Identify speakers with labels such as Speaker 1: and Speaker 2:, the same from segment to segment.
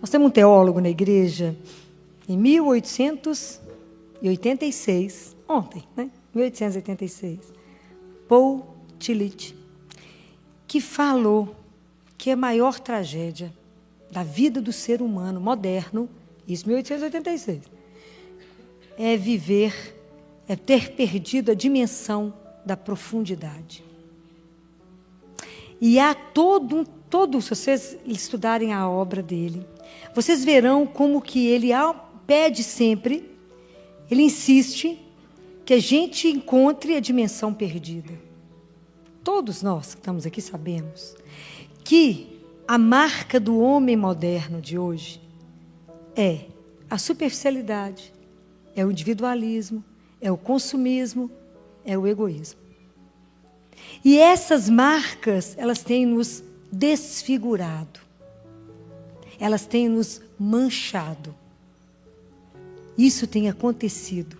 Speaker 1: Nós temos um teólogo na igreja, em 1886, ontem, né? 1886, Paul Tillich, que falou que a maior tragédia da vida do ser humano moderno, isso em 1886, é ter perdido a dimensão da profundidade. E há se vocês estudarem a obra dele, vocês verão como que ele pede sempre, ele insiste que a gente encontre a dimensão perdida. Todos nós que estamos aqui sabemos que a marca do homem moderno de hoje é a superficialidade, é o individualismo, é o consumismo, é o egoísmo. E essas marcas, elas têm nos desfigurado. Elas têm nos manchado. Isso tem acontecido.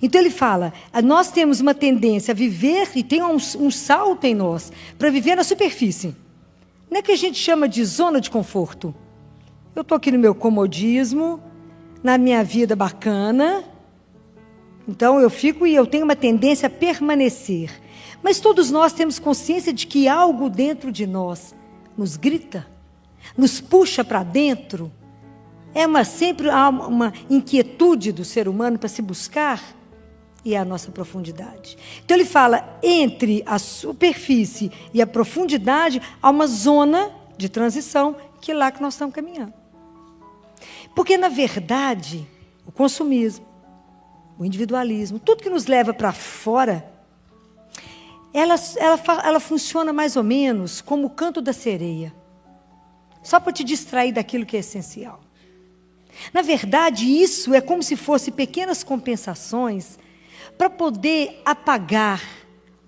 Speaker 1: Então ele fala, nós temos uma tendência a viver, e tem um salto em nós, para viver na superfície. Não é que a gente chama de zona de conforto. Eu estou aqui no meu comodismo, na minha vida bacana, então eu fico e eu tenho uma tendência a permanecer. Mas todos nós temos consciência de que algo dentro de nós nos grita, nos puxa para dentro. Sempre há uma inquietude do ser humano para se buscar, e é a nossa profundidade. Então ele fala, entre a superfície e a profundidade, há uma zona de transição, que é lá que nós estamos caminhando. Porque, na verdade, o consumismo, o individualismo, tudo que nos leva para fora, ela funciona mais ou menos como o canto da sereia, só para te distrair daquilo que é essencial. Na verdade, isso é como se fossem pequenas compensações para poder apagar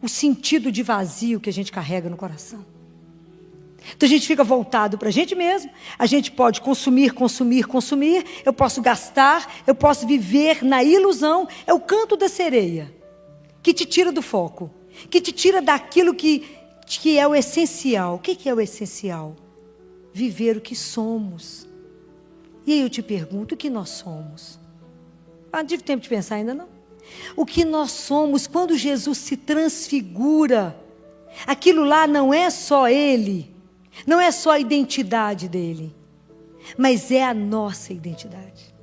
Speaker 1: o sentido de vazio que a gente carrega no coração. Então a gente fica voltado para a gente mesmo, a gente pode consumir, eu posso gastar, eu posso viver na ilusão. É o canto da sereia que te tira do foco, que te tira daquilo que é o essencial. O que é o essencial? Viver o que somos. E aí eu te pergunto, o que nós somos? Não tive tempo de pensar ainda não. O que nós somos quando Jesus se transfigura, aquilo lá não é só Ele, não é só a identidade dele, mas é a nossa identidade.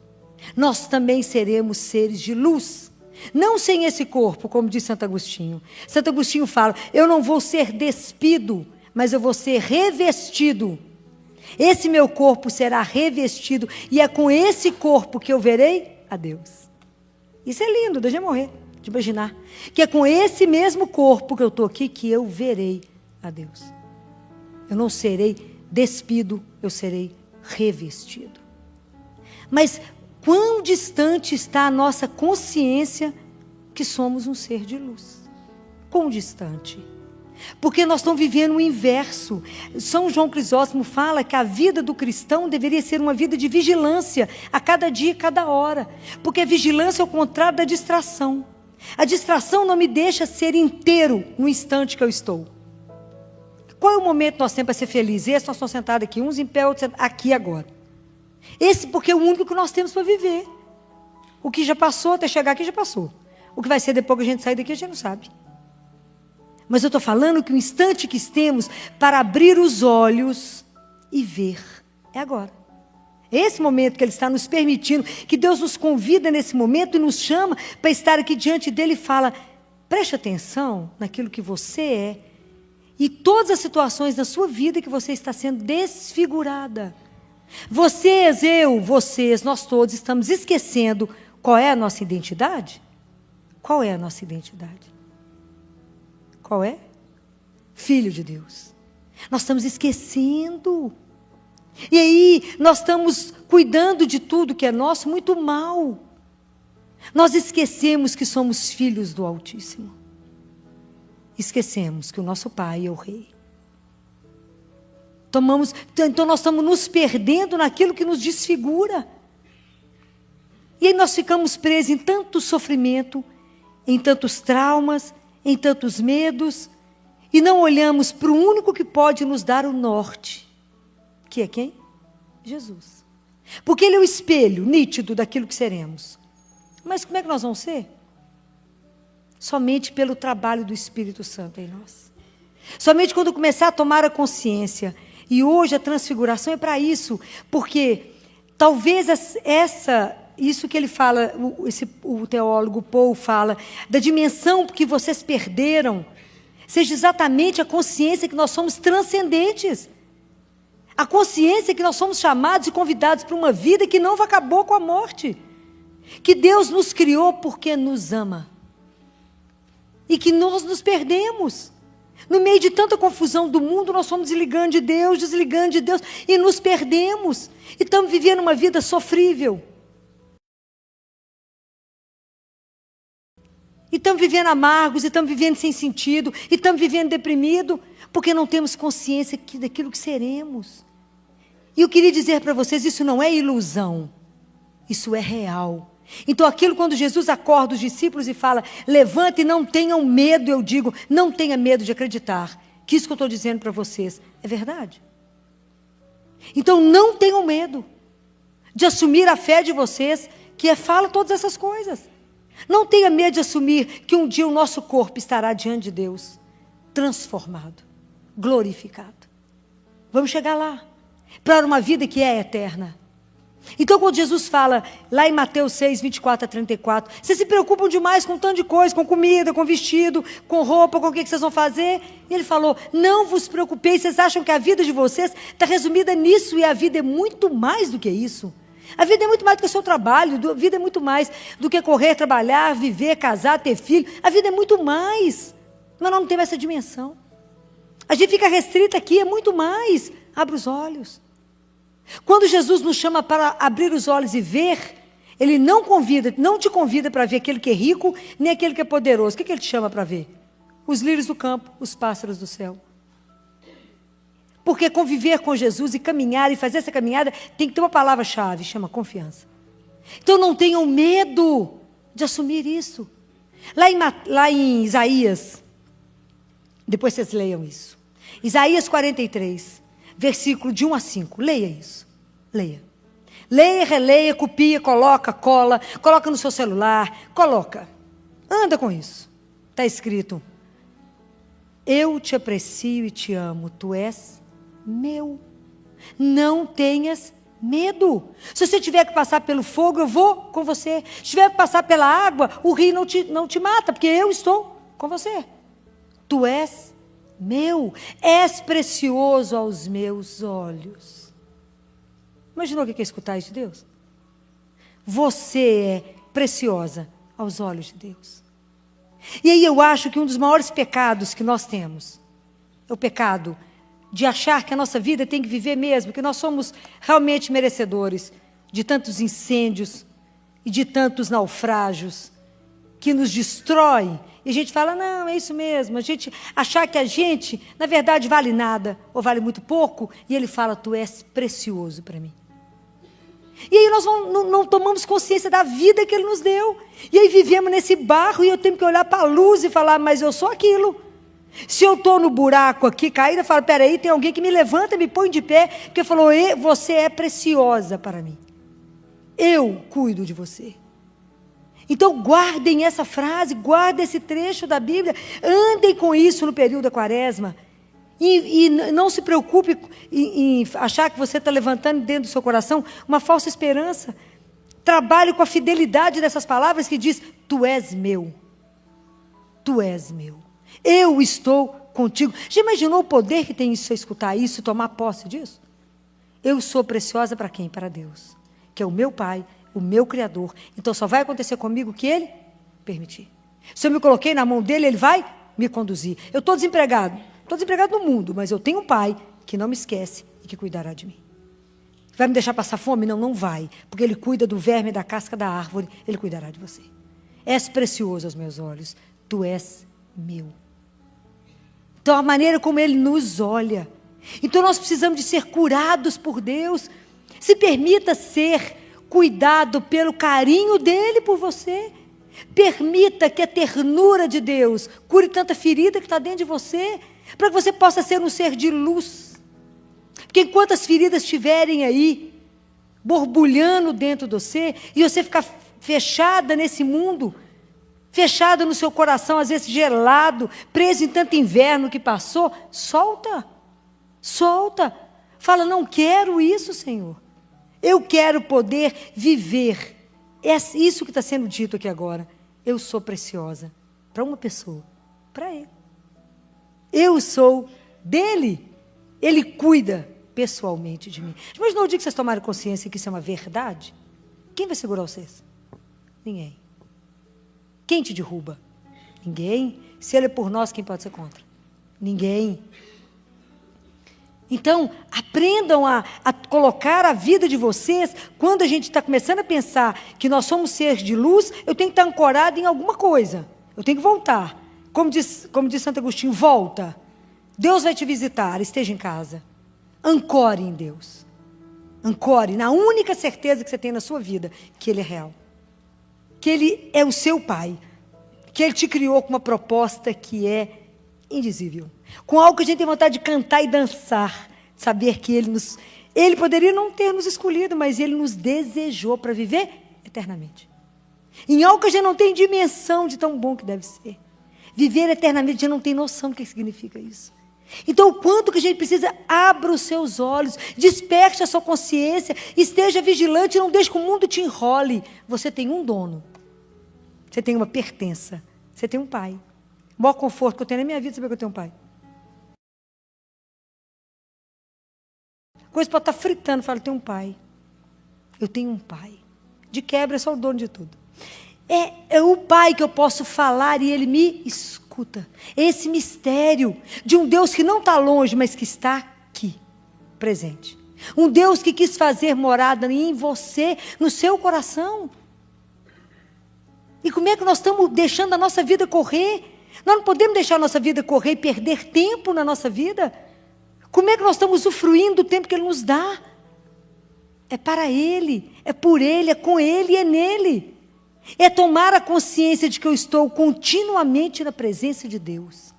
Speaker 1: Nós também seremos seres de luz, não sem esse corpo, como diz Santo Agostinho. Santo Agostinho fala, eu não vou ser despido, mas eu vou ser revestido. Esse meu corpo será revestido, e é com esse corpo que eu verei a Deus. Isso é lindo, deixa eu morrer, de imaginar. Que é com esse mesmo corpo que eu estou aqui, que eu verei a Deus. Eu não serei despido, eu serei revestido. Mas quão distante está a nossa consciência que somos um ser de luz? Quão distante? Porque nós estamos vivendo o inverso. São João Crisóstomo fala que a vida do cristão deveria ser uma vida de vigilância, a cada dia, a cada hora. Porque a vigilância é o contrário da distração. A distração não me deixa ser inteiro no instante que eu estou. Qual é o momento que nós temos para ser felizes? Esse nós estamos sentados aqui, uns em pé, outros aqui agora. Esse porque é o único que nós temos para viver. O que já passou, até chegar aqui já passou. O que vai ser depois que a gente sair daqui, a gente não sabe. Mas eu estou falando que o instante que temos para abrir os olhos e ver é agora. Esse momento que Ele está nos permitindo, que Deus nos convida nesse momento e nos chama para estar aqui diante dEle e fala, preste atenção naquilo que você é e todas as situações da sua vida que você está sendo desfigurada. Vocês, nós todos estamos esquecendo qual é a nossa identidade? Qual é a nossa identidade? Qual é? Filho de Deus. Nós estamos esquecendo. E aí, nós estamos cuidando de tudo que é nosso muito mal. Nós esquecemos que somos filhos do Altíssimo. Esquecemos que o nosso Pai é o Rei. Então nós estamos nos perdendo naquilo que nos desfigura. E aí nós ficamos presos em tanto sofrimento, em tantos traumas, em tantos medos, e não olhamos para o único que pode nos dar o norte, que é quem? Jesus. Porque Ele é o espelho nítido daquilo que seremos. Mas como é que nós vamos ser? Somente pelo trabalho do Espírito Santo em nós. Somente quando começar a tomar a consciência. E hoje a transfiguração é para isso. Porque talvez isso que ele fala, o teólogo Paul fala, da dimensão que vocês perderam, seja exatamente a consciência que nós somos transcendentes. A consciência que nós somos chamados e convidados para uma vida que não acabou com a morte. Que Deus nos criou porque nos ama. E que nós nos perdemos. No meio de tanta confusão do mundo, nós fomos desligando de Deus e nos perdemos. E estamos vivendo uma vida sofrível. E estamos vivendo amargos, e estamos vivendo sem sentido, e estamos vivendo deprimidos, porque não temos consciência daquilo que seremos. E eu queria dizer para vocês, isso não é ilusão, isso é real. Então aquilo quando Jesus acorda os discípulos e fala, levanta e não tenham medo, eu digo, não tenha medo de acreditar, que isso que eu estou dizendo para vocês é verdade. Então não tenham medo de assumir a fé de vocês, que fala todas essas coisas. Não tenha medo de assumir que um dia o nosso corpo estará diante de Deus, transformado, glorificado. Vamos chegar lá, para uma vida que é eterna. Então quando Jesus fala, lá em Mateus 6, 24 a 34, vocês se preocupam demais com tanto de coisa, com comida, com vestido, com roupa, com o que vocês vão fazer? E ele falou, não vos preocupeis, vocês acham que a vida de vocês está resumida nisso, e a vida é muito mais do que isso. A vida é muito mais do que o seu trabalho, a vida é muito mais do que correr, trabalhar, viver, casar, ter filho. A vida é muito mais. Mas nós não temos essa dimensão. A gente fica restrita aqui, é muito mais. Abre os olhos. Quando Jesus nos chama para abrir os olhos e ver, Ele não te convida para ver aquele que é rico, nem aquele que é poderoso. O que Ele te chama para ver? Os lírios do campo, os pássaros do céu. Porque conviver com Jesus e caminhar e fazer essa caminhada tem que ter uma palavra-chave, chama confiança. Então não tenham medo de assumir isso. Lá em Isaías, depois vocês leiam isso. Isaías 43, versículo de 1 a 5. Leia isso. Leia. Leia, releia, copia, coloca, cola, coloca no seu celular, coloca. Anda com isso. Está escrito, eu te aprecio e te amo, tu és meu. Não tenhas medo. Se você tiver que passar pelo fogo, eu vou com você. Se tiver que passar pela água, o rio não te mata, porque eu estou com você. Tu és meu. És precioso aos meus olhos. Imaginou o que é escutar isso de Deus? Você é preciosa aos olhos de Deus. E aí eu acho que um dos maiores pecados que nós temos é o pecado de achar que a nossa vida tem que viver mesmo, que nós somos realmente merecedores de tantos incêndios e de tantos naufrágios que nos destroem. E a gente fala, não, é isso mesmo. A gente achar que a gente, na verdade, vale nada ou vale muito pouco. E Ele fala, tu és precioso para mim. E aí nós não tomamos consciência da vida que Ele nos deu. E aí vivemos nesse barro e eu tenho que olhar para a luz e falar, mas eu sou aquilo. Se eu estou no buraco aqui, caída, eu falo, peraí, tem alguém que me levanta, me põe de pé, porque falou, você é preciosa para mim. Eu cuido de você. Então guardem essa frase, guardem esse trecho da Bíblia, andem com isso no período da quaresma. E não se preocupe em achar que você está levantando dentro do seu coração uma falsa esperança. Trabalhe com a fidelidade dessas palavras que diz, tu és meu. Tu és meu. Eu estou contigo. Já imaginou o poder que tem isso, você escutar isso, tomar posse disso? Eu sou preciosa para quem? Para Deus, que é o meu Pai, o meu Criador. Então só vai acontecer comigo o que Ele permitir. Se eu me coloquei na mão dEle, Ele vai me conduzir. Eu estou desempregado no mundo, mas eu tenho um Pai que não me esquece e que cuidará de mim. Vai me deixar passar fome? Não, não vai, porque Ele cuida do verme da casca da árvore, Ele cuidará de você. És precioso aos meus olhos, tu és meu. Então a maneira como Ele nos olha. Então nós precisamos de ser curados por Deus. Se permita ser cuidado pelo carinho dEle por você. Permita que a ternura de Deus cure tanta ferida que está dentro de você, para que você possa ser um ser de luz. Porque enquanto as feridas estiverem aí, borbulhando dentro de você, e você ficar fechada nesse mundo, fechada no seu coração, às vezes gelado, preso em tanto inverno que passou. Solta, solta. Fala, não quero isso, Senhor. Eu quero poder viver. É isso que está sendo dito aqui agora. Eu sou preciosa para uma pessoa, para Ele. Eu sou dele. Ele cuida pessoalmente de mim. Mas no dia que vocês tomarem consciência que isso é uma verdade, quem vai segurar vocês? Ninguém. Quem te derruba? Ninguém. Se Ele é por nós, quem pode ser contra? Ninguém. Então, aprendam a colocar a vida de vocês. Quando a gente está começando a pensar que nós somos seres de luz, eu tenho que estar ancorado em alguma coisa. Eu tenho que voltar. Como diz Santo Agostinho, volta. Deus vai te visitar, esteja em casa. Ancore em Deus. Ancore na única certeza que você tem na sua vida, que Ele é real. Que Ele é o seu Pai. Que Ele te criou com uma proposta que é indizível. Com algo que a gente tem vontade de cantar e dançar. Saber que Ele poderia não ter nos escolhido, mas Ele nos desejou para viver eternamente. Em algo que a gente não tem dimensão de tão bom que deve ser. Viver eternamente, a gente não tem noção do que significa isso. Então, o quanto que a gente precisa, abra os seus olhos, desperte a sua consciência, esteja vigilante, não deixe que o mundo te enrole. Você tem um dono. Você tem uma pertença. Você tem um pai. O maior conforto que eu tenho na minha vida é saber que eu tenho um pai. Coisa pode estar fritando, fala, eu tenho um pai. Eu tenho um pai. De quebra, é só o dono de tudo. É o pai que eu posso falar e ele me escuta. Esse mistério de um Deus que não está longe, mas que está aqui, presente. Um Deus que quis fazer morada em você, no seu coração. E como é que nós estamos deixando a nossa vida correr? Nós não podemos deixar a nossa vida correr e perder tempo na nossa vida. Como é que nós estamos usufruindo do tempo que Ele nos dá? É para Ele, é por Ele, é com Ele e é nele. É tomar a consciência de que eu estou continuamente na presença de Deus.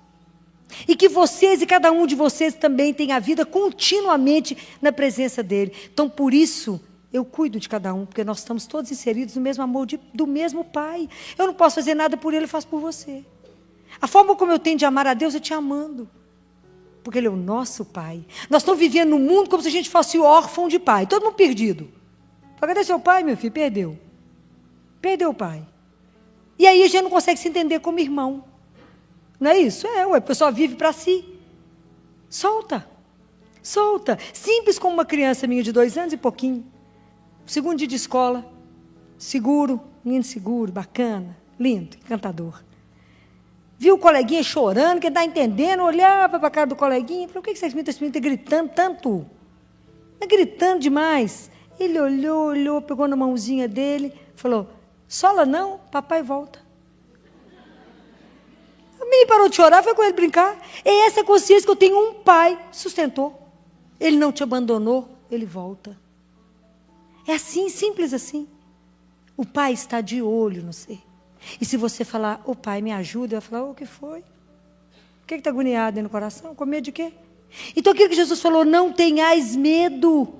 Speaker 1: E que vocês e cada um de vocês também tem a vida continuamente na presença dEle. Então, por isso, eu cuido de cada um, porque nós estamos todos inseridos no mesmo amor do mesmo Pai. Eu não posso fazer nada por Ele, eu faço por você. A forma como eu tenho de amar a Deus é te amando. Porque Ele é o nosso Pai. Nós estamos vivendo no mundo como se a gente fosse órfão de pai. Todo mundo perdido. Cadê seu pai, meu filho? Perdeu. Perdeu o pai. E aí a gente não consegue se entender como irmão. Não é isso? A pessoa vive para si. Solta. Solta. Simples como uma criança minha de 2 anos e pouquinho. Segundo dia de escola. Seguro. Menino seguro, bacana. Lindo, encantador. Viu o coleguinha chorando, que não está entendendo, olhava para a cara do coleguinha, falou, o que esse menino está gritando tanto? Está gritando demais. Ele olhou, pegou na mãozinha dele, falou, sola não, papai volta. O menino parou de chorar, foi com ele brincar. É essa consciência que eu tenho, um pai sustentou. Ele não te abandonou, ele volta. É assim, simples assim. O pai está de olho no ser. E se você falar, ô pai, me ajuda, eu falar, o que foi? O que está agoniado aí no coração? Com medo de quê? Então aquilo que Jesus falou, não tenhais medo.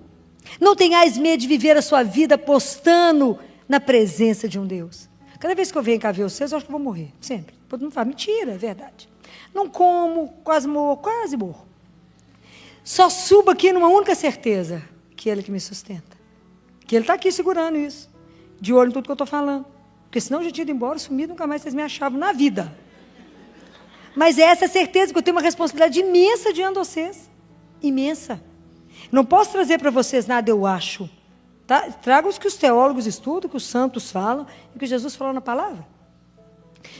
Speaker 1: Não tenhais medo de viver a sua vida apostando na presença de um Deus. Cada vez que eu venho cá ver vocês, eu acho que eu vou morrer. Sempre. Todo mundo fala, mentira, é verdade. Não como, quase morro. Só subo aqui numa única certeza, que Ele que me sustenta. Que Ele está aqui segurando isso. De olho em tudo que eu estou falando. Porque senão eu já tinha ido embora, sumido, nunca mais vocês me achavam na vida. Mas é essa certeza que eu tenho uma responsabilidade imensa diante de vocês. Imensa. Não posso trazer para vocês nada, eu acho. Tá? Trago os que os teólogos estudam, que os santos falam, e o que Jesus falou na palavra.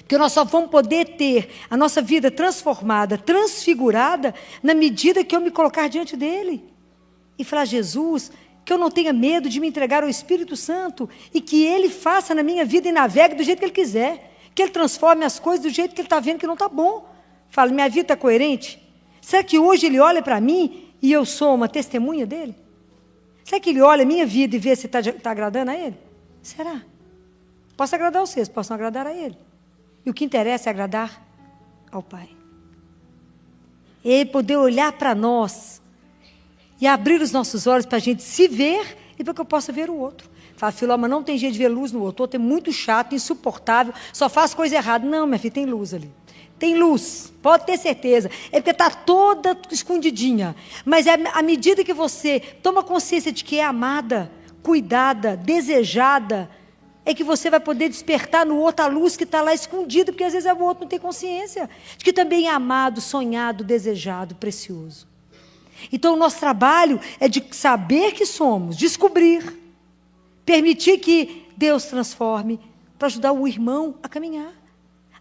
Speaker 1: Porque nós só vamos poder ter a nossa vida transformada, transfigurada, na medida que eu me colocar diante dEle. E falar, Jesus, que eu não tenha medo de me entregar ao Espírito Santo e que Ele faça na minha vida e navegue do jeito que Ele quiser. Que Ele transforme as coisas do jeito que Ele está vendo que não está bom. Fala, minha vida está coerente? Será que hoje Ele olha para mim e eu sou uma testemunha dEle? Será que Ele olha a minha vida e vê se está agradando a Ele? Será? Posso agradar a vocês, posso não agradar a Ele. E o que interessa é agradar ao Pai. Ele poder olhar para nós e abrir os nossos olhos para a gente se ver e para que eu possa ver o outro. Fala, Filó, mas não tem jeito de ver luz no outro. O outro é muito chato, insuportável, só faz coisa errada. Não, minha filha, tem luz ali. Tem luz, pode ter certeza. É porque está toda escondidinha. Mas é à medida que você toma consciência de que é amada, cuidada, desejada, é que você vai poder despertar no outro a luz que está lá escondida, porque às vezes o outro não tem consciência de que também é amado, sonhado, desejado, precioso. Então o nosso trabalho é de saber que somos, descobrir, permitir que Deus transforme, para ajudar o irmão a caminhar.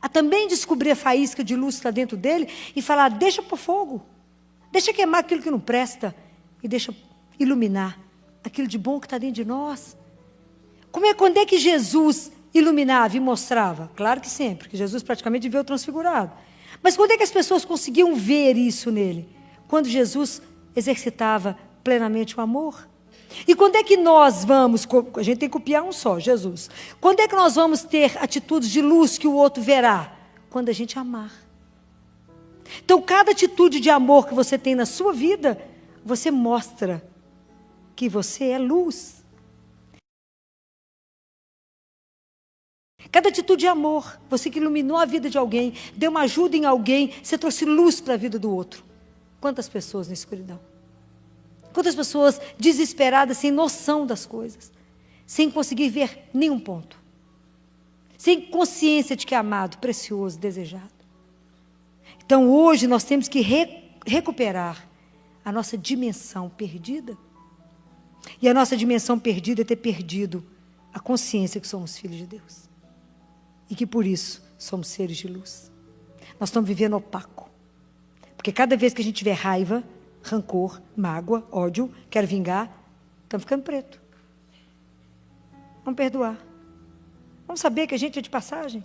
Speaker 1: A também descobrir a faísca de luz que está dentro dele e falar, deixa por fogo, deixa queimar aquilo que não presta e deixa iluminar aquilo de bom que está dentro de nós. Quando é que Jesus iluminava e mostrava? Claro que sempre, porque Jesus praticamente viveu transfigurado. Mas quando é que as pessoas conseguiam ver isso nele? Quando Jesus exercitava plenamente o amor. E quando é que nós vamos, a gente tem que copiar um só, Jesus. Quando é que nós vamos ter atitudes de luz que o outro verá? Quando a gente amar. Então, cada atitude de amor que você tem na sua vida, você mostra que você é luz. Cada atitude de amor, você que iluminou a vida de alguém, deu uma ajuda em alguém, você trouxe luz para a vida do outro. Quantas pessoas na escuridão? Quantas pessoas desesperadas, sem noção das coisas, sem conseguir ver nenhum ponto, sem consciência de que é amado, precioso, desejado. Então hoje nós temos que recuperar a nossa dimensão perdida. E a nossa dimensão perdida é ter perdido a consciência que somos filhos de Deus. E que por isso somos seres de luz. Nós estamos vivendo opaco. Porque cada vez que a gente tiver raiva, rancor, mágoa, ódio, quer vingar, estamos ficando preto. Vamos perdoar. Vamos saber que a gente é de passagem.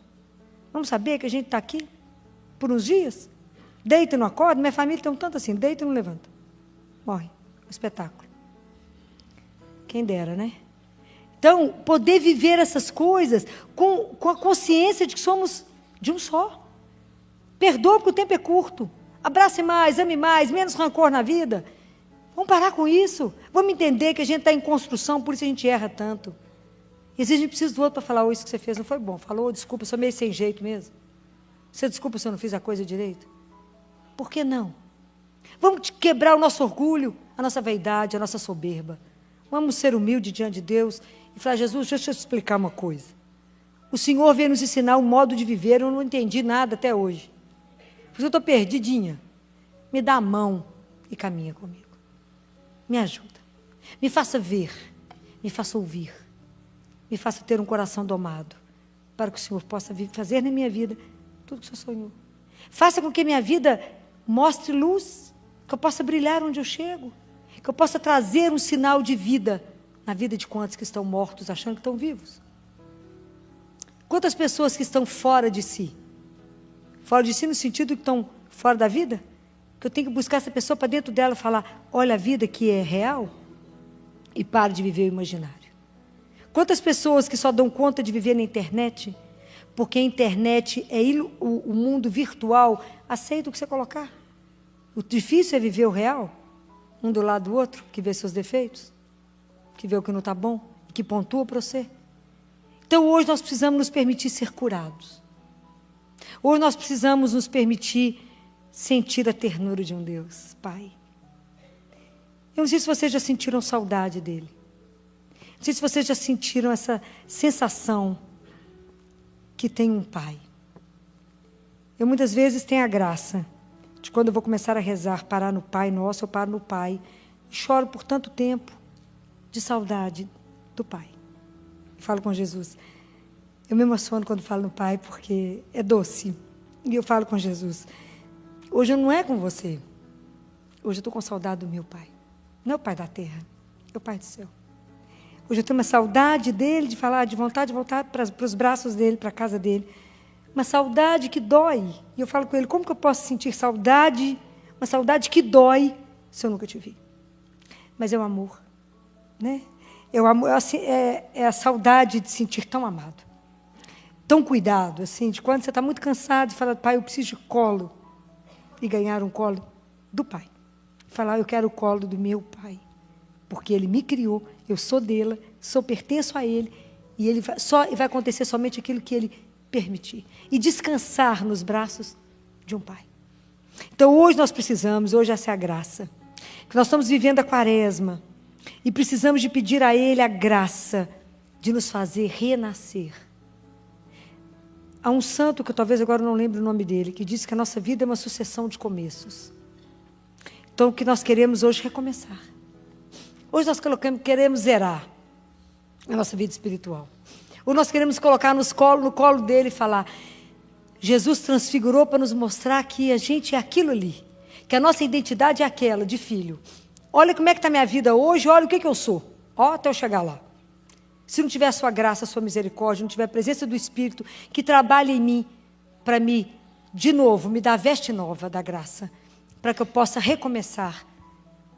Speaker 1: Vamos saber que a gente está aqui por uns dias. Deita e não acorda. Minha família tem um tanto assim, deita e não levanta. Morre. Um espetáculo. Quem dera, né? Então, poder viver essas coisas com a consciência de que somos de um só. Perdoa porque o tempo é curto. Abrace mais, ame mais, menos rancor na vida. Vamos parar com isso. Vamos entender que a gente está em construção, por isso a gente erra tanto. E às vezes a gente precisa do outro para falar, isso que você fez não foi bom. Falou, desculpa, eu sou meio sem jeito mesmo. Você desculpa se eu não fiz a coisa direito. Por que não? Vamos quebrar o nosso orgulho, a nossa vaidade, a nossa soberba. Vamos ser humildes diante de Deus e falar, Jesus, deixa eu te explicar uma coisa. O Senhor veio nos ensinar um modo de viver, eu não entendi nada até hoje. Eu estou perdidinha. Me dá a mão e caminha comigo. Me ajuda. Me faça ver. Me faça ouvir. Me faça ter um coração domado. Para que o Senhor possa fazer na minha vida tudo que o Senhor sonhou. Faça com que minha vida mostre luz. Que eu possa brilhar onde eu chego. Que eu possa trazer um sinal de vida na vida de quantos que estão mortos, achando que estão vivos. Quantas pessoas que estão fora de si. Fora de si no sentido que estão fora da vida? Que eu tenho que buscar essa pessoa para dentro dela e falar, olha a vida que é real e pare de viver o imaginário. Quantas pessoas que só dão conta de viver na internet, porque a internet é o mundo virtual, aceita o que você colocar. O difícil é viver o real, um do lado do outro, que vê seus defeitos, que vê o que não está bom, que pontua para você. Então hoje nós precisamos nos permitir ser curados. Hoje nós precisamos nos permitir sentir a ternura de um Deus, Pai. Eu não sei se vocês já sentiram saudade dele. Não sei se vocês já sentiram essa sensação que tem um Pai. Eu muitas vezes tenho a graça de quando eu vou começar a rezar, parar no Pai Nosso, eu paro no Pai. E choro por tanto tempo de saudade do Pai. E falo com Jesus. Eu me emociono quando falo no Pai, porque é doce. E eu falo com Jesus. Hoje eu não é com você. Hoje eu estou com saudade do meu Pai. Não é o Pai da terra, é o Pai do céu. Hoje eu tenho uma saudade dele, de falar, de vontade de voltar para os braços dele, para a casa dele. Uma saudade que dói. E eu falo com ele, como que eu posso sentir saudade, uma saudade que dói, se eu nunca te vi? Mas é o amor, né? É o amor, assim, é a saudade de sentir tão amado. Tão cuidado, assim, de quando você está muito cansado e fala, pai, eu preciso de colo. E ganhar um colo do Pai. Falar, eu quero o colo do meu Pai. porque Ele me criou, eu sou dele, pertenço a Ele, e vai acontecer somente aquilo que Ele permitir. E descansar nos braços de um Pai. Então, hoje nós precisamos, hoje essa é a graça, que nós estamos vivendo a quaresma, e precisamos de pedir a Ele a graça de nos fazer renascer. Há um santo, que eu talvez agora não lembre o nome dele, que diz que a nossa vida é uma sucessão de começos. Então, o que nós queremos hoje é recomeçar. Hoje nós queremos zerar a nossa vida espiritual. Ou nós queremos colocar no colo dele e falar, Jesus transfigurou para nos mostrar que a gente é aquilo ali, que a nossa identidade é aquela, de filho. Olha como é que está a minha vida hoje, olha o que eu sou. Ó, até eu chegar lá. Se não tiver a sua graça, a sua misericórdia, não tiver a presença do Espírito que trabalha em mim, para de novo, me dar a veste nova da graça, para que eu possa recomeçar,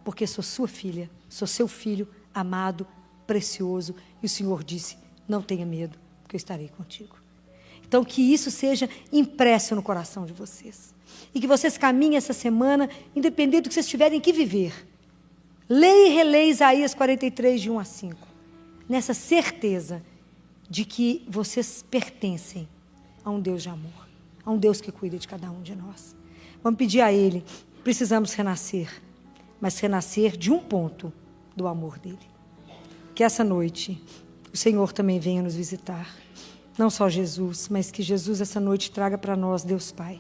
Speaker 1: porque sou sua filha, sou seu filho, amado, precioso, e o Senhor disse, não tenha medo, porque eu estarei contigo. Então, que isso seja impresso no coração de vocês, e que vocês caminhem essa semana, independente do que vocês tiverem que viver. Leia e releia Isaías 43, de 1 a 5, nessa certeza de que vocês pertencem a um Deus de amor, a um Deus que cuida de cada um de nós. Vamos pedir a Ele, precisamos renascer, mas renascer de um ponto do amor dEle. Que essa noite o Senhor também venha nos visitar, não só Jesus, mas que Jesus essa noite traga para nós Deus Pai.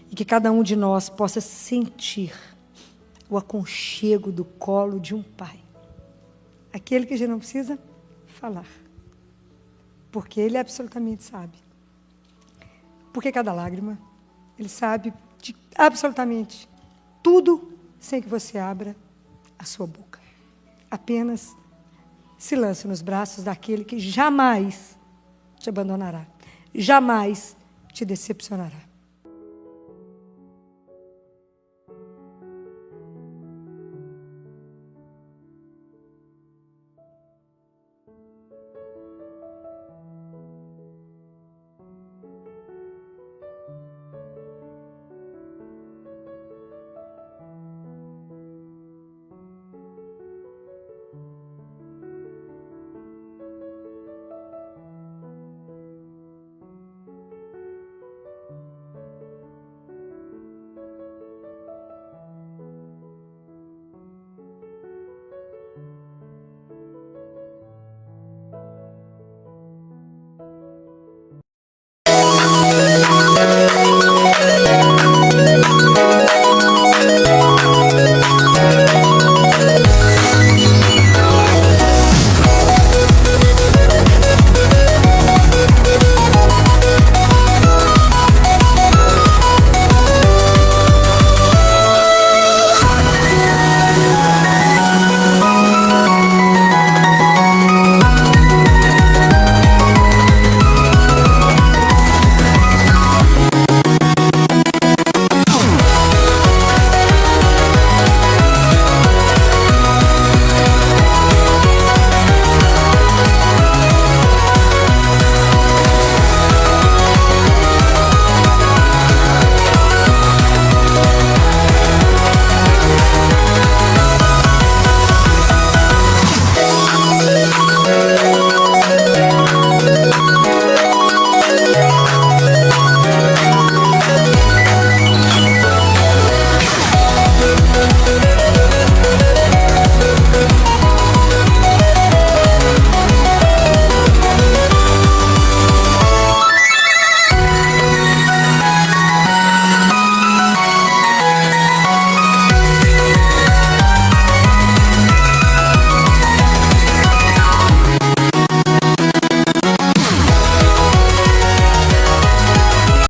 Speaker 1: E que cada um de nós possa sentir o aconchego do colo de um Pai. Aquele que já não precisa falar. Porque Ele absolutamente sabe. Porque cada lágrima, Ele sabe de absolutamente tudo sem que você abra a sua boca. Apenas se lance nos braços daquele que jamais te abandonará. Jamais te decepcionará.